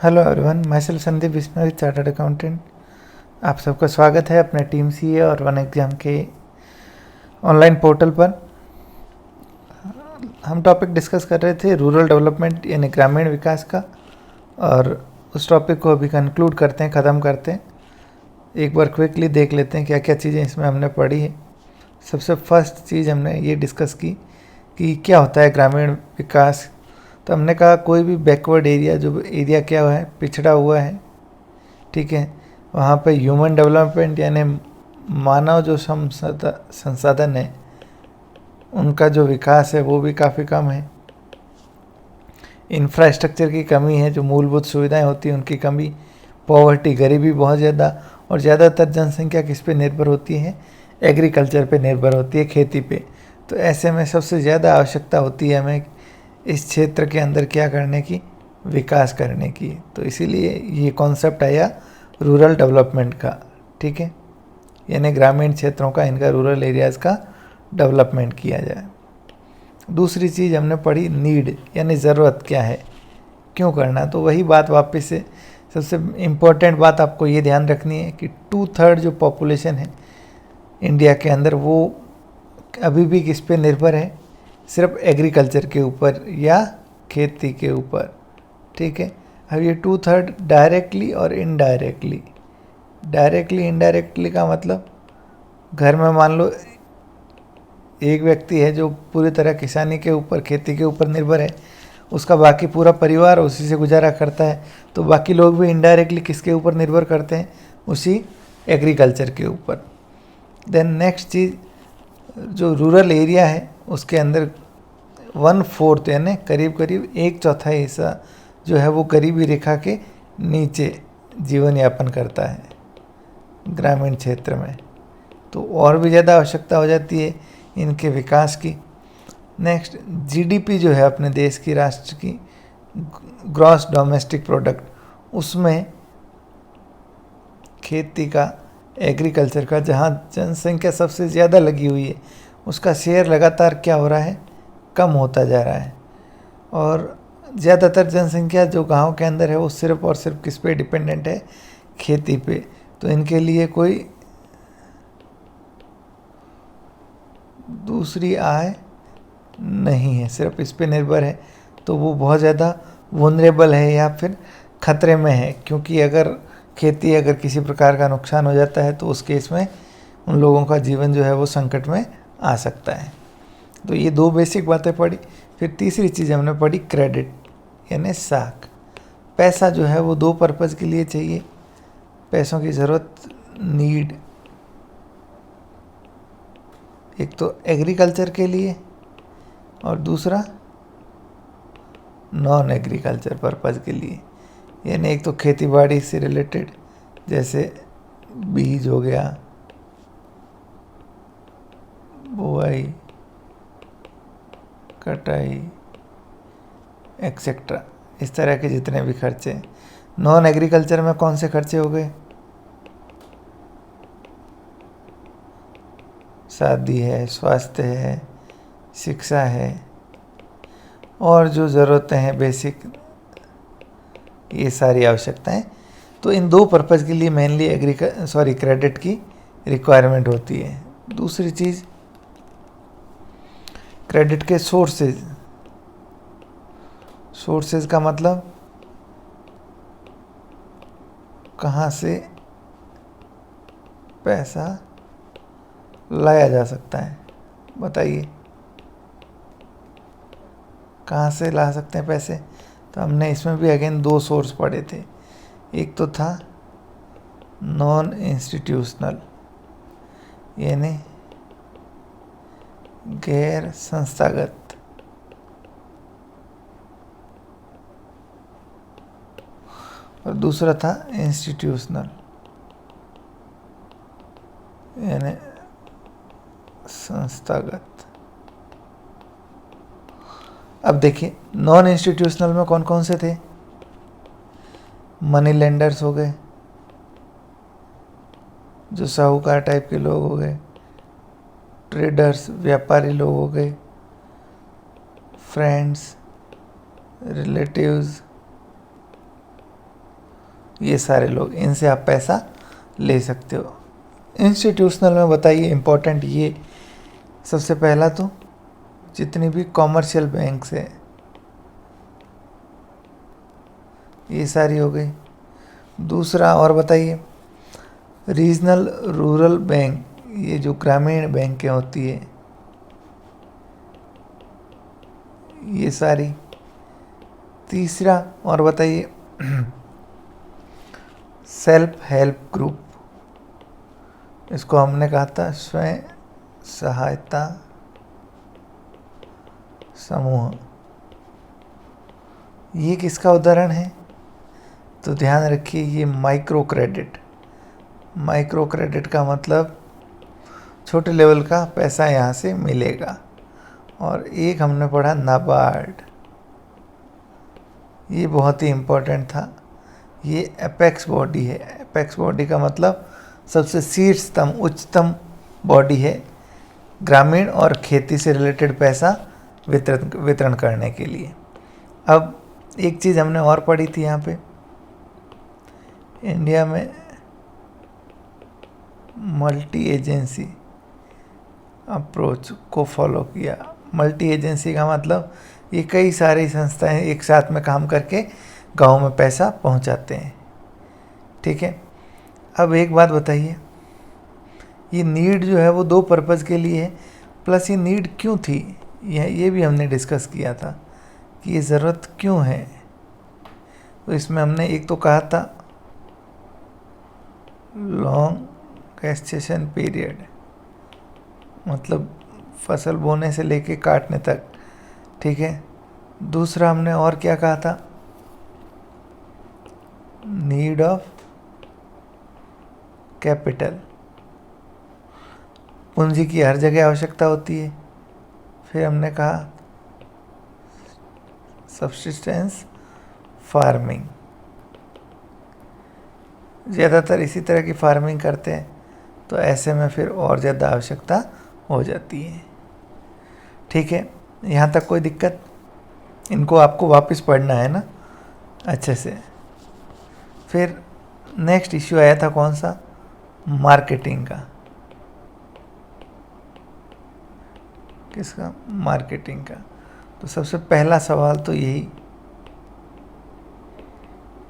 Hello everyone, my self Sandeep Bishnoi, chartered accountant. आप सबका स्वागत है अपने टीम सीए और वन एग्ज़ाम के ऑनलाइन पोर्टल पर। हम टॉपिक डिस्कस कर रहे थे रूरल डेवलपमेंट यानी ग्रामीण विकास का, और उस टॉपिक को अभी कंक्लूड करते हैं, ख़त्म करते हैं। एक बार क्विकली देख लेते हैं क्या क्या चीज़ें इसमें हमने पढ़ी है। सबसे फर्स्ट चीज़ हमने ये डिस्कस की कि क्या होता है ग्रामीण विकास। तो हमने कहा कोई भी बैकवर्ड एरिया, जो एरिया क्या हुआ है, पिछड़ा हुआ है, ठीक है, वहाँ पे ह्यूमन डेवलपमेंट यानी मानव जो संसाधन है उनका जो विकास है वो भी काफ़ी कम है। इंफ्रास्ट्रक्चर की कमी है, जो मूलभूत सुविधाएं होती हैं उनकी कमी, पॉवर्टी, गरीबी बहुत ज़्यादा, और ज़्यादातर जनसंख्या किस पे निर्भर होती है? एग्रीकल्चर पे निर्भर होती है, खेती पे। तो ऐसे में सबसे ज़्यादा आवश्यकता होती है हमें इस क्षेत्र के अंदर क्या करने की? विकास करने की। तो इसीलिए ये कॉन्सेप्ट आया रूरल डेवलपमेंट का, ठीक है, यानी ग्रामीण क्षेत्रों का, इनका रूरल एरियाज़ का डेवलपमेंट किया जाए। दूसरी चीज़ हमने पढ़ी नीड, यानी ज़रूरत क्या है, क्यों करना। तो वही बात वापस से, सबसे इम्पोर्टेंट बात आपको ये ध्यान रखनी है कि 2/3 जो पॉपुलेशन है इंडिया के अंदर वो अभी भी किस पे निर्भर है? सिर्फ एग्रीकल्चर के ऊपर या खेती के ऊपर, ठीक है। अब ये 2/3 डायरेक्टली और इनडायरेक्टली। डायरेक्टली इनडायरेक्टली का मतलब, घर में मान लो एक व्यक्ति है जो पूरी तरह किसानी के ऊपर, खेती के ऊपर निर्भर है, उसका बाकी पूरा परिवार उसी से गुजारा करता है, तो बाकी लोग भी इनडायरेक्टली किसके ऊपर निर्भर करते हैं? उसी एग्रीकल्चर के ऊपर। देन नेक्स्ट चीज़, जो रूरल एरिया है उसके अंदर 1/4 यानी करीब करीब 1/4 हिस्सा जो है वो गरीबी रेखा के नीचे जीवन यापन करता है ग्रामीण क्षेत्र में। तो और भी ज़्यादा आवश्यकता हो जाती है इनके विकास की। नेक्स्ट, जीडीपी जो है अपने देश की, राष्ट्र की ग्रॉस डोमेस्टिक प्रोडक्ट, उसमें खेती का, एग्रीकल्चर का, जहाँ जनसंख्या सबसे ज़्यादा लगी हुई है, उसका शेयर लगातार क्या हो रहा है? कम होता जा रहा है। और ज़्यादातर जनसंख्या जो गांव के अंदर है वो सिर्फ और सिर्फ किस पे डिपेंडेंट है? खेती पे। तो इनके लिए कोई दूसरी आय नहीं है, सिर्फ इस पे निर्भर है। तो वो बहुत ज़्यादा वनरेबल है या फिर खतरे में है, क्योंकि अगर खेती, अगर किसी प्रकार का नुकसान हो जाता है तो उस केस में उन लोगों का जीवन जो है वो संकट में आ सकता है। तो ये दो बेसिक बातें पढ़ी। फिर तीसरी चीज़ हमने पढ़ी क्रेडिट, यानी साख। पैसा जो है वो दो पर्पज़ के लिए चाहिए। पैसों की ज़रूरत, नीड, एक तो एग्रीकल्चर के लिए और दूसरा नॉन एग्रीकल्चर पर्पज़ के लिए। यानी एक तो खेती बाड़ी से रिलेटेड, जैसे बीज हो गया, बुआई, कटाई एक्सेट्रा, इस तरह के जितने भी खर्चे। नॉन एग्रीकल्चर में कौन से खर्चे हो गए? शादी है, स्वास्थ्य है, शिक्षा है, और जो ज़रूरतें हैं बेसिक, ये सारी आवश्यकताएं। तो इन दो पर्पज़ के लिए मेनली क्रेडिट की रिक्वायरमेंट होती है। दूसरी चीज़, क्रेडिट के सोर्सेज। सोर्सेज का मतलब कहाँ से पैसा लाया जा सकता है, बताइए कहाँ से ला सकते हैं पैसे। तो हमने इसमें भी अगेन दो सोर्स पढ़े थे। एक तो था नॉन इंस्टीट्यूशनल, यानी गैर संस्थागत, और दूसरा था इंस्टीट्यूशनल, यानी संस्थागत। अब देखिए, नॉन इंस्टीट्यूशनल में कौन कौन से थे? मनी लेंडर्स हो गए, जो साहूकार टाइप के लोग हो गए, ट्रेडर्स, व्यापारी लोग हो गए, फ्रेंड्स, रिलेटिव्स, ये सारे लोग, इनसे आप पैसा ले सकते हो। इंस्टीट्यूशनल में बताइए इम्पोर्टेंट ये, सबसे पहला तो जितनी भी कॉमर्शियल बैंक्स है ये सारी हो गई। दूसरा और बताइए, रीजनल रूरल बैंक, ये जो ग्रामीण बैंकें होती है ये सारी। तीसरा और बताइए, सेल्फ हेल्प ग्रुप, इसको हमने कहा था स्वयं सहायता समूह, ये किसका उदाहरण है? तो ध्यान रखिए ये माइक्रो क्रेडिट। माइक्रो क्रेडिट का मतलब छोटे लेवल का पैसा यहाँ से मिलेगा। और एक हमने पढ़ा नाबार्ड, ये बहुत ही इम्पोर्टेंट था। ये एपेक्स बॉडी है। एपेक्स बॉडी का मतलब सबसे शीर्षतम उच्चतम बॉडी है ग्रामीण और खेती से रिलेटेड पैसा वितरण करने के लिए। अब एक चीज़ हमने और पढ़ी थी यहाँ पे, इंडिया में मल्टी एजेंसी अप्रोच को फॉलो किया। मल्टी एजेंसी का मतलब ये कई सारी संस्थाएं एक साथ में काम करके गांव में पैसा पहुंचाते हैं। ठीक है, अब एक बात बताइए, ये नीड जो है वो दो पर्पज़ के लिए है, प्लस ये नीड क्यों थी ये भी हमने डिस्कस किया था कि ये ज़रूरत क्यों है। तो इसमें हमने एक तो कहा था लॉन्ग गेस्टेशन पीरियड, मतलब फसल बोने से लेके काटने तक। ठीक है, दूसरा हमने और क्या कहा था, नीड ऑफ कैपिटल, पूंजी की हर जगह आवश्यकता होती है। फिर हमने कहा सब्सिस्टेंस फार्मिंग, ज़्यादातर इसी तरह की फार्मिंग करते हैं, तो ऐसे में फिर और ज़्यादा आवश्यकता हो जाती है। ठीक है, यहाँ तक कोई दिक्कत? इनको आपको वापस पढ़ना है ना अच्छे से। फिर नेक्स्ट इश्यू आया था कौन सा, मार्केटिंग का। किसका? मार्केटिंग का। तो सबसे पहला सवाल तो यही,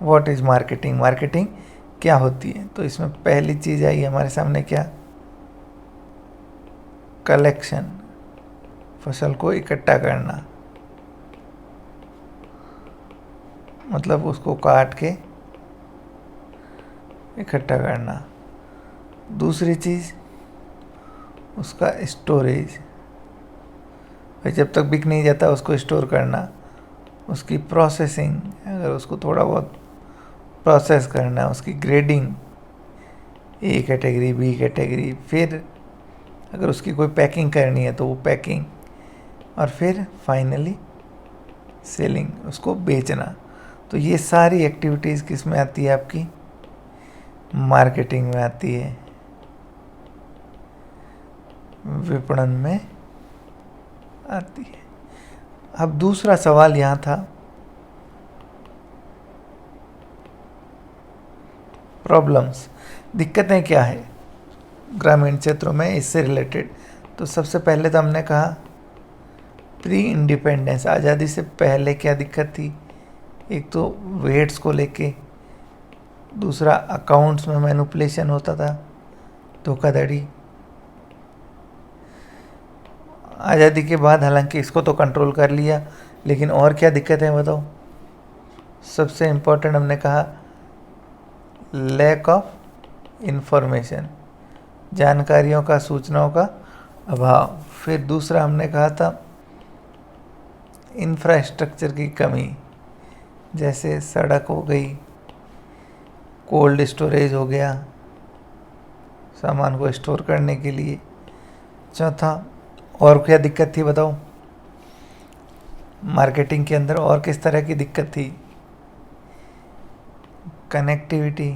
व्हाट इज़ मार्केटिंग, मार्केटिंग क्या होती है? तो इसमें पहली चीज़ आई हमारे सामने क्या, कलेक्शन, फसल को इकट्ठा करना, मतलब उसको काट के इकट्ठा करना। दूसरी चीज़ उसका स्टोरेज, भाई जब तक बिक नहीं जाता उसको स्टोर करना। उसकी प्रोसेसिंग, अगर उसको थोड़ा बहुत प्रोसेस करना, उसकी grading, A category B category, फिर अगर उसकी कोई पैकिंग करनी है तो वो पैकिंग, और फिर फाइनली सेलिंग, उसको बेचना। तो ये सारी एक्टिविटीज़ किस में आती है? आपकी मार्केटिंग में आती है, विपणन में आती है। अब दूसरा सवाल यहाँ था प्रॉब्लम्स, दिक्कतें क्या है ग्रामीण क्षेत्रों में इससे रिलेटेड। तो सबसे पहले तो हमने कहा प्री इंडिपेंडेंस, आज़ादी से पहले क्या दिक्कत थी, एक तो वेट्स को लेके, दूसरा अकाउंट्स में मैनिपुलेशन होता था, धोखाधड़ी। आज़ादी के बाद हालांकि इसको तो कंट्रोल कर लिया, लेकिन और क्या दिक्कत है बताओ? सबसे इम्पोर्टेंट हमने कहा लैक ऑफ इंफॉर्मेशन, जानकारियों का, सूचनाओं का अभाव। फिर दूसरा हमने कहा था इंफ्रास्ट्रक्चर की कमी, जैसे सड़क हो गई, कोल्ड स्टोरेज हो गया सामान को स्टोर करने के लिए। चौथा और क्या दिक्कत थी बताओ मार्केटिंग के अंदर, और किस तरह की दिक्कत थी? कनेक्टिविटी,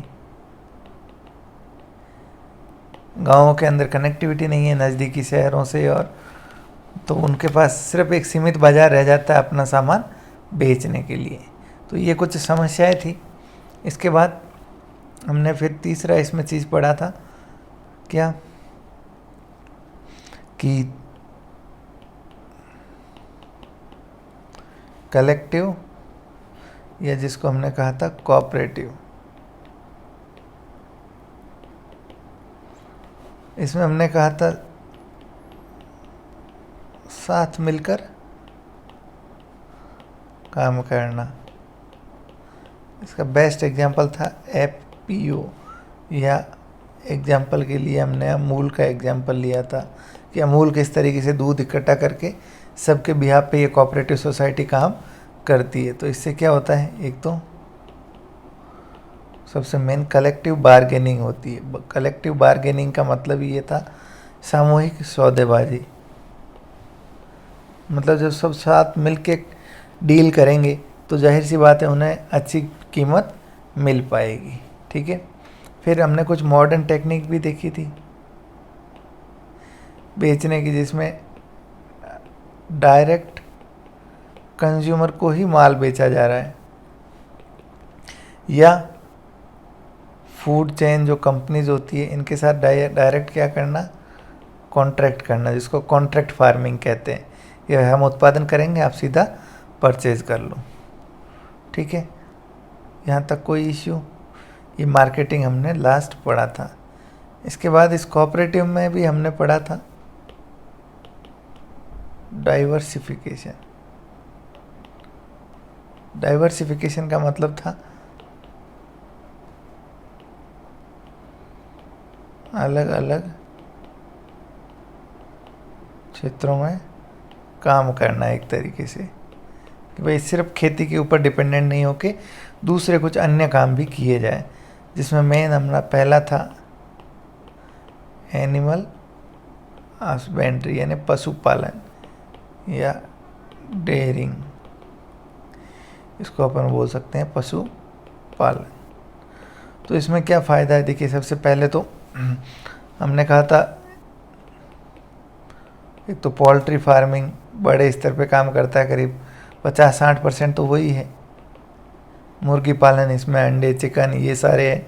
गाँवों के अंदर कनेक्टिविटी नहीं है नज़दीकी शहरों से, और तो उनके पास सिर्फ एक सीमित बाज़ार रह जाता है अपना सामान बेचने के लिए। तो ये कुछ समस्याएं थी। इसके बाद हमने फिर तीसरा इसमें चीज़ पढ़ा था क्या कि कलेक्टिव या जिसको हमने कहा था कोऑपरेटिव, इसमें हमने कहा था साथ मिलकर काम करना। इसका बेस्ट एग्जांपल था एफपीओ, या एग्जांपल के लिए हमने अमूल का एग्जांपल लिया था कि अमूल किस तरीके से दूध इकट्ठा करके सबके बिहाफ पे ये कोऑपरेटिव सोसाइटी काम करती है। तो इससे क्या होता है, एक तो सबसे मेन कलेक्टिव बार्गेनिंग होती है। कलेक्टिव बार्गेनिंग का मतलब ये था सामूहिक सौदेबाजी, मतलब जब सब साथ मिलके डील करेंगे तो जाहिर सी बात है उन्हें अच्छी कीमत मिल पाएगी। ठीक है, फिर हमने कुछ मॉडर्न टेक्निक भी देखी थी बेचने की, जिसमें डायरेक्ट कंज्यूमर को ही माल बेचा जा रहा है, या फूड चेन जो कंपनीज होती है इनके साथ डायरेक्ट क्या करना, कॉन्ट्रैक्ट करना, जिसको कॉन्ट्रैक्ट फार्मिंग कहते हैं। यह हम उत्पादन करेंगे, आप सीधा परचेज कर लो। ठीक है, यहाँ तक कोई इश्यू। ये मार्केटिंग हमने लास्ट पढ़ा था। इसके बाद इस कोऑपरेटिव में भी हमने पढ़ा था डाइवर्सिफिकेशन। डाइवर्सिफिकेशन का मतलब था अलग अलग क्षेत्रों में काम करना, एक तरीके से कि भाई सिर्फ खेती के ऊपर डिपेंडेंट नहीं होके दूसरे कुछ अन्य काम भी किए जाए, जिसमें मेन हमारा पहला था एनिमल हस्बेंड्री यानी पशुपालन या डेयरिंग, इसको अपन बोल सकते हैं पशुपालन। तो इसमें क्या फ़ायदा है, देखिए सबसे पहले तो हमने कहा था एक तो पोल्ट्री फार्मिंग बड़े स्तर पे काम करता है, करीब 50-60% तो वही है। मुर्गी पालन, इसमें अंडे चिकन ये सारे हैं,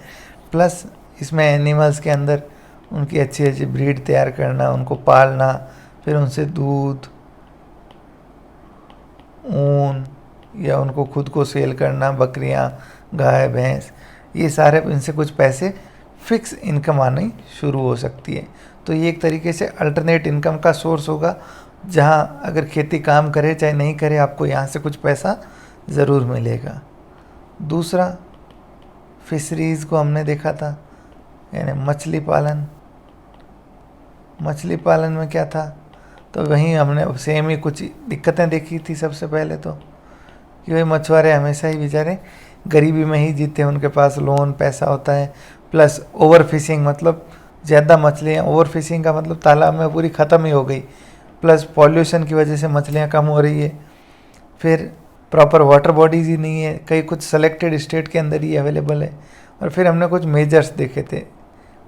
प्लस इसमें एनिमल्स के अंदर उनकी अच्छी अच्छी ब्रीड तैयार करना, उनको पालना, फिर उनसे दूध, ऊन या उनको खुद को सेल करना, बकरियां, गाय, भैंस, ये सारे इनसे कुछ पैसे फिक्स इनकम आनी शुरू हो सकती है। तो ये एक तरीके से अल्टरनेट इनकम का सोर्स होगा, जहाँ अगर खेती काम करे चाहे नहीं करे आपको यहाँ से कुछ पैसा ज़रूर मिलेगा। दूसरा फिशरीज़ को हमने देखा था, यानी मछली पालन। मछली पालन में क्या था, तो वहीं हमने सेम ही कुछ दिक्कतें देखी थी। सबसे पहले तो कि भाई मछुआरे हमेशा ही बेचारे गरीबी में ही जीते हैं, उनके पास लोन पैसा होता है, प्लस ओवर फिशिंग, मतलब ज़्यादा मछलियाँ, ओवर फिशिंग का मतलब तालाब में पूरी ख़त्म ही हो गई, प्लस पॉल्यूशन की वजह से मछलियाँ कम हो रही है। फिर प्रॉपर वाटर बॉडीज़ ही नहीं है, कई कुछ सेलेक्टेड स्टेट के अंदर ही अवेलेबल है। और फिर हमने कुछ मेजर्स देखे थे,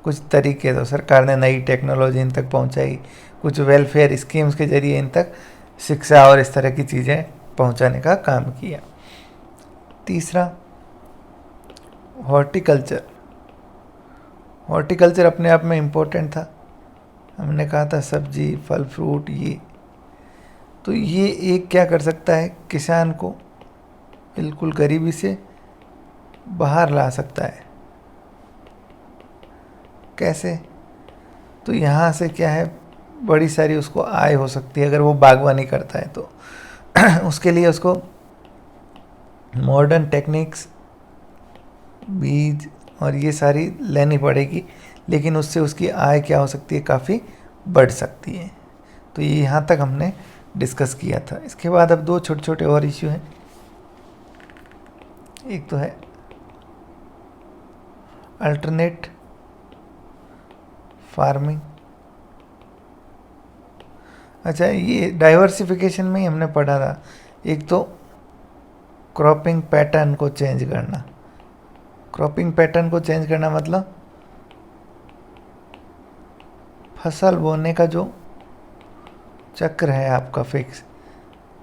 कुछ तरीके, तो सरकार ने नई टेक्नोलॉजी इन तक पहुंचाई, कुछ वेलफेयर स्कीम्स के जरिए इन तक शिक्षा और इस तरह की चीज़ें पहुंचाने का काम किया। तीसरा हॉर्टिकल्चर। हॉर्टिकल्चर अपने आप में इम्पोर्टेंट था, हमने कहा था सब्जी फल फ्रूट ये, तो ये एक क्या कर सकता है, किसान को बिल्कुल गरीबी से बाहर ला सकता है। कैसे, तो यहाँ से क्या है, बड़ी सारी उसको आय हो सकती है अगर वो बागवानी करता है तो उसके लिए उसको मॉडर्न टेक्निक्स, बीज और ये सारी लेनी पड़ेगी, लेकिन उससे उसकी आय क्या हो सकती है, काफ़ी बढ़ सकती है। तो ये यहाँ तक हमने डिस्कस किया था। इसके बाद अब दो छोटे छोटे और इश्यू हैं। एक तो है अल्टरनेट फार्मिंग। अच्छा, ये डाइवर्सिफिकेशन में ही हमने पढ़ा था, एक तो क्रॉपिंग पैटर्न को चेंज करना। क्रॉपिंग पैटर्न को चेंज करना मतलब फसल बोने का जो चक्र है आपका फिक्स,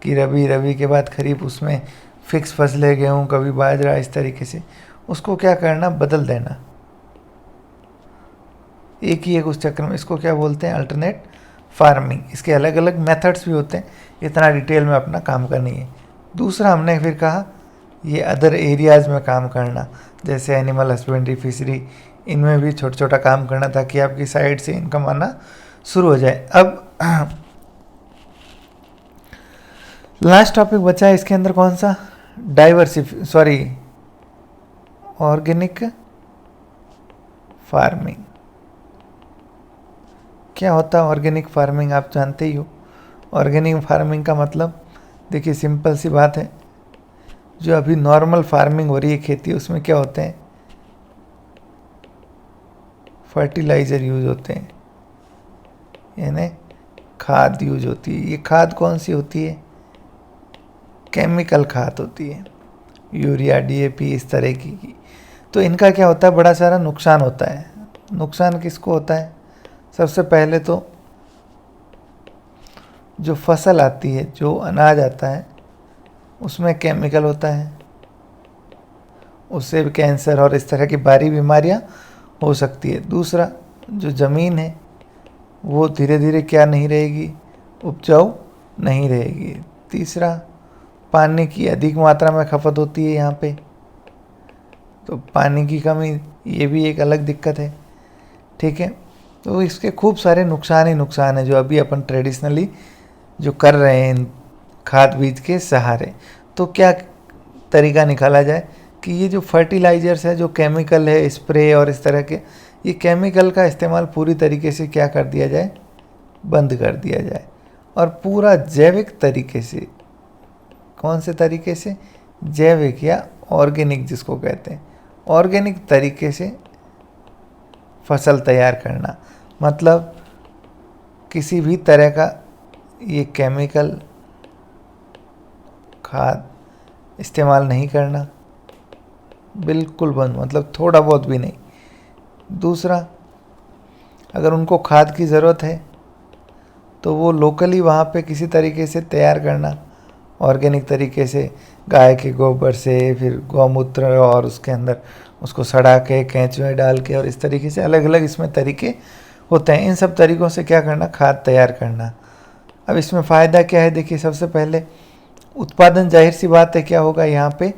कि रबी के बाद खरीफ, उसमें फिक्स फसलें, गेहूँ, कभी बाजरा, इस तरीके से उसको क्या करना, बदल देना। एक ही एक उस चक्र में, इसको क्या बोलते हैं, अल्टरनेट फार्मिंग। इसके अलग अलग मेथड्स भी होते हैं, इतना डिटेल में अपना काम का नहीं है। दूसरा हमने फिर कहा ये अदर एरियाज़ में काम करना, जैसे एनिमल हस्बेंड्री, फिशरी, इनमें भी छोटा छोटा काम करना ताकि आपकी साइड से इनकम आना शुरू हो जाए। अब लास्ट टॉपिक बचा है इसके अंदर कौन सा, ऑर्गेनिक फार्मिंग। क्या होता है ऑर्गेनिक फार्मिंग, आप जानते ही हो। ऑर्गेनिक फार्मिंग का मतलब देखिए सिंपल सी बात है, जो अभी नॉर्मल फार्मिंग हो रही है खेती, उसमें क्या होते हैं, फर्टिलाइज़र यूज होते हैं, यानी खाद यूज होती है। ये खाद कौन सी होती है, केमिकल खाद होती है, यूरिया, डीएपी, इस तरह की। तो इनका क्या होता है, बड़ा सारा नुकसान होता है। नुकसान किसको होता है, सबसे पहले तो जो फसल आती है, जो अनाज आता है, उसमें केमिकल होता है, उससे भी कैंसर और इस तरह की भारी बीमारियां हो सकती है। दूसरा, जो ज़मीन है वो धीरे धीरे क्या नहीं रहेगी, उपजाऊ नहीं रहेगी। तीसरा, पानी की अधिक मात्रा में खपत होती है यहाँ पे, तो पानी की कमी, ये भी एक अलग दिक्कत है, ठीक है। तो इसके खूब सारे नुकसान ही नुकसान है जो अभी अपन ट्रेडिशनली जो कर रहे हैं इन खाद बीज के सहारे। तो क्या तरीका निकाला जाए कि ये जो फर्टिलाइजर्स है, जो केमिकल है, स्प्रे और इस तरह के, ये केमिकल का इस्तेमाल पूरी तरीके से क्या कर दिया जाए, बंद कर दिया जाए, और पूरा जैविक तरीके से, कौन से तरीके से, जैविक या ऑर्गेनिक जिसको कहते हैं, ऑर्गेनिक तरीके से फसल तैयार करना। मतलब किसी भी तरह का ये केमिकल खाद इस्तेमाल नहीं करना, बिल्कुल बंद, मतलब थोड़ा बहुत भी नहीं। दूसरा, अगर उनको खाद की ज़रूरत है तो वो लोकली वहाँ पे किसी तरीके से तैयार करना, ऑर्गेनिक तरीके से, गाय के गोबर से, फिर गौमूत्र और उसके अंदर उसको सड़ा के केंचुए डाल के, और इस तरीके से अलग अलग इसमें तरीके होते हैं। इन सब तरीक़ों से क्या करना, खाद तैयार करना। अब इसमें फ़ायदा क्या है, देखिए सबसे पहले उत्पादन, जाहिर सी बात है क्या होगा, यहाँ पे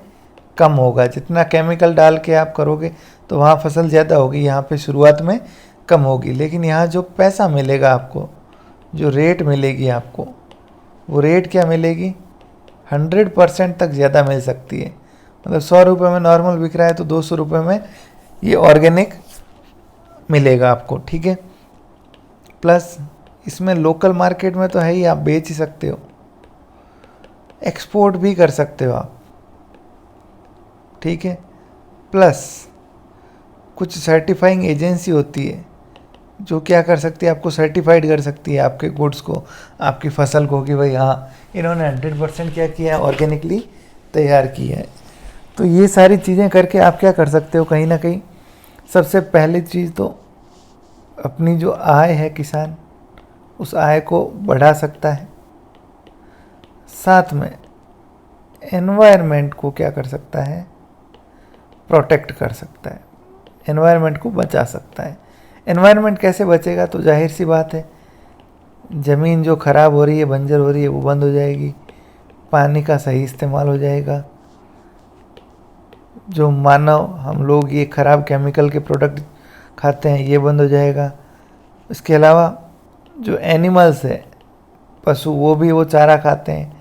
कम होगा। जितना केमिकल डाल के आप करोगे तो वहाँ फसल ज़्यादा होगी, यहाँ पे शुरुआत में कम होगी। लेकिन यहाँ जो पैसा मिलेगा आपको, जो रेट मिलेगी आपको, वो रेट क्या मिलेगी, 100% तक ज़्यादा मिल सकती है। मतलब 100 रुपये में नॉर्मल बिक रहा है तो 200 रुपये में ये ऑर्गेनिक मिलेगा आपको, ठीक है। प्लस इसमें लोकल मार्केट में तो है ही, आप बेच ही सकते हो, एक्सपोर्ट भी कर सकते हो आप, ठीक है। प्लस कुछ सर्टिफाइंग एजेंसी होती है जो क्या कर सकती है, आपको सर्टिफाइड कर सकती है आपके गुड्स को, आपकी फसल को, कि भाई हाँ इन्होंने 100% क्या किया है, ऑर्गेनिकली तैयार किया है। तो ये सारी चीज़ें करके आप क्या कर सकते हो, कहीं ना कहीं सबसे पहली चीज़ तो अपनी जो आय है किसान, उस आय को बढ़ा सकता है। साथ में एनवायरनमेंट को क्या कर सकता है, प्रोटेक्ट कर सकता है, एनवायरनमेंट को बचा सकता है। एनवायरनमेंट कैसे बचेगा, तो जाहिर सी बात है, ज़मीन जो ख़राब हो रही है, बंजर हो रही है, वो बंद हो जाएगी, पानी का सही इस्तेमाल हो जाएगा, जो मानव हम लोग ये ख़राब केमिकल के प्रोडक्ट खाते हैं ये बंद हो जाएगा। इसके अलावा जो एनिमल्स है, पशु, वो भी वो चारा खाते हैं,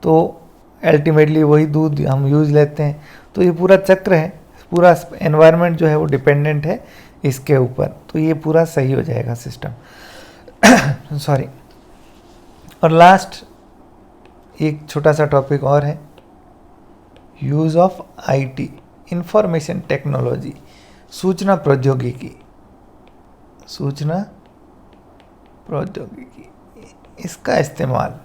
तो अल्टीमेटली वही दूध हम यूज़ लेते हैं। तो ये पूरा चक्र है, पूरा एनवायरनमेंट जो है वो डिपेंडेंट है इसके ऊपर, तो ये पूरा सही हो जाएगा सिस्टम सॉरी। और लास्ट एक छोटा सा टॉपिक और है, use of IT, information technology, सूचना प्रौद्योगिकी, सूचना प्रौद्योगिकी, इसका इस्तेमाल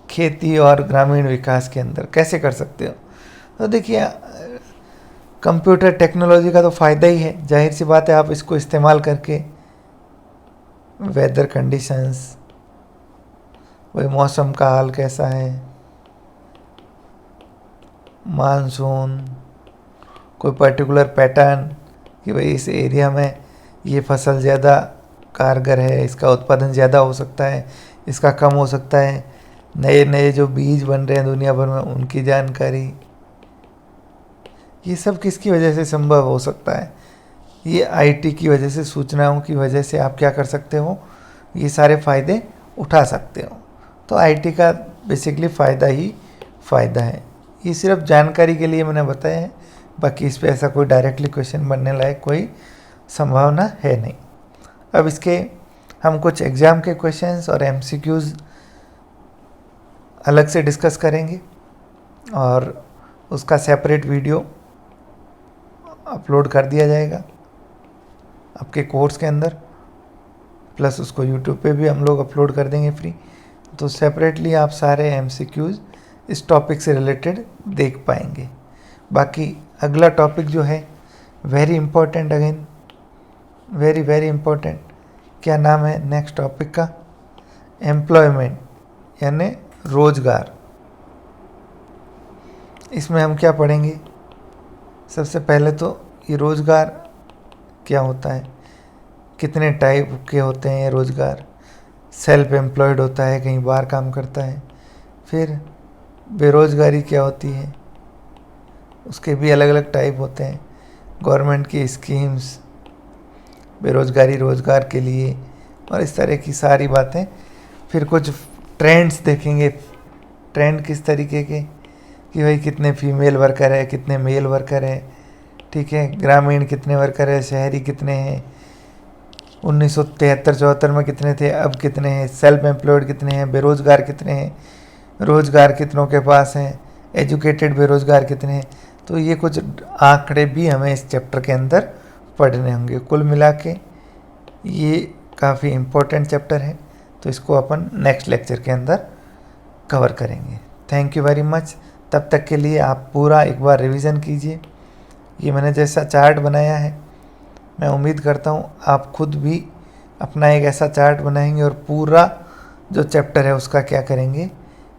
खेती और ग्रामीण विकास के अंदर कैसे कर सकते हो। तो देखिए कंप्यूटर टेक्नोलॉजी का तो फ़ायदा ही है, जाहिर सी बात है, आप इसको इस्तेमाल करके वेदर कंडीशंस, वही मौसम का हाल कैसा है, मानसून, कोई पर्टिकुलर पैटर्न, कि भाई इस एरिया में ये फसल ज़्यादा कारगर है, इसका उत्पादन ज़्यादा हो सकता है, इसका कम हो सकता है, नए नए जो बीज बन रहे हैं दुनिया भर में उनकी जानकारी, ये सब किसकी वजह से संभव हो सकता है? ये आईटी की वजह से, सूचनाओं की वजह से आप क्या कर सकते हो, ये सारे फ़ायदे उठा सकते हो। तो आईटी का बेसिकली फ़ायदा ही फ़ायदा है। ये सिर्फ जानकारी के लिए मैंने बताया है, बाकी इस पे ऐसा कोई डायरेक्टली क्वेश्चन बनने लायक कोई संभावना है नहीं। अब इसके हम कुछ एग्ज़ाम के क्वेश्चंस और एमसीक्यूज़ अलग से डिस्कस करेंगे और उसका सेपरेट वीडियो अपलोड कर दिया जाएगा आपके कोर्स के अंदर, प्लस उसको यूट्यूब पे भी हम लोग अपलोड कर देंगे फ्री। तो सेपरेटली आप सारे एमसीक्यूज़ इस टॉपिक से रिलेटेड देख पाएंगे। बाकी अगला टॉपिक जो है very important, again very very important, क्या नाम है नेक्स्ट टॉपिक का? एम्प्लॉयमेंट यानी रोजगार। इसमें हम क्या पढ़ेंगे? सबसे पहले तो ये रोजगार क्या होता है, कितने टाइप के होते हैं ये रोजगार। सेल्फ एम्प्लॉयड होता है, कहीं बाहर काम करता है। फिर बेरोजगारी क्या होती है, उसके भी अलग अलग टाइप होते हैं। गवर्नमेंट की स्कीम्स बेरोजगारी रोजगार के लिए, और इस तरह की सारी बातें। फिर कुछ ट्रेंड्स देखेंगे, ट्रेंड किस तरीके के, कि भाई कितने फीमेल वर्कर है, कितने मेल वर्कर है, ठीक है, ग्रामीण कितने वर्कर है, शहरी कितने हैं, 1973-74 में कितने थे, अब कितने हैं, सेल्फ एम्प्लॉयड कितने हैं, बेरोजगार कितने हैं, रोजगार कितनों के पास हैं, एजुकेटेड बेरोजगार कितने हैं। तो ये कुछ आंकड़े भी हमें इस चैप्टर के अंदर पढ़ने होंगे। कुल मिला के ये काफ़ी इम्पोर्टेंट चैप्टर है, तो इसको अपन नेक्स्ट लेक्चर के अंदर कवर करेंगे। Thank you very much. तब तक के लिए आप पूरा एक बार रिवीजन कीजिए। ये मैंने जैसा चार्ट बनाया है, मैं उम्मीद करता हूँ आप खुद भी अपना एक ऐसा चार्ट बनाएंगे और पूरा जो चैप्टर है उसका क्या करेंगे,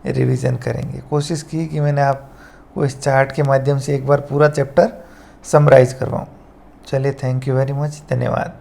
रिवीजन करेंगे। कोशिश की कि मैंने आपको इस चार्ट के माध्यम से एक बार पूरा चैप्टर समराइज़ करवाऊँ। चलिए, थैंक यू वेरी मच, धन्यवाद।